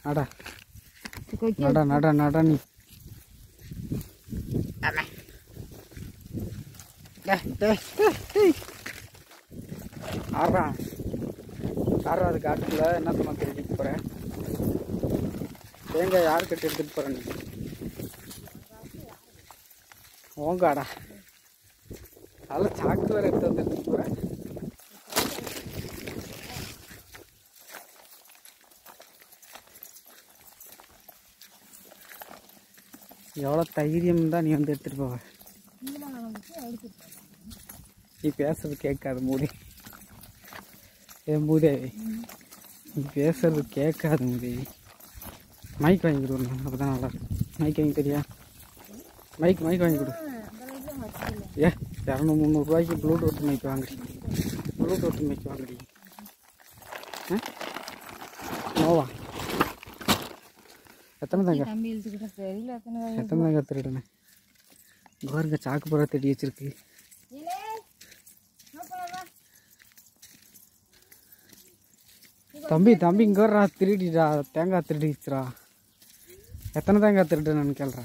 நட நட நட நட நீ ஆடுறான் ஆடுறாது காட்டுக்குள்ள என்ன சொன்ன திருடிட்டு போகிறேன் தேங்காய் யார் கட்டி எடுத்துகிட்டு போகிறேன் நீ ஓங்காடா அதில் சாக்கு வேறு எடுத்து வந்து எடுத்துகிட்டு போகிறேன் எவ்வளோ தைரியம் தான் நீ வந்து எடுத்துகிட்டு போவ நீ பேசுறது கேட்காது மூடி மூதேவி நீ பேசுறது கேட்காது மூதேவி மைக் வாங்கி கொடு அப்போ தான் நல்லா இருக்கும் மைக் வாங்கி தெரியா மைக் வாங்கி கொடு 200-300 ரூபாய்க்கு ப்ளூடூத் மைக் வாங்குறீங்க ப்ளூடூத் மைக் வாங்குறீங்க நோவா எத்தனை தேங்காய் திருடுனேன் பாருங்க சாக்கு போட தேடி வச்சிருக்கு தம்பி இங்கே வரா திருடிடா தேங்காய் திருடிச்சுரா எத்தனை தேங்காய் திருடுனேன்னு கேள்றா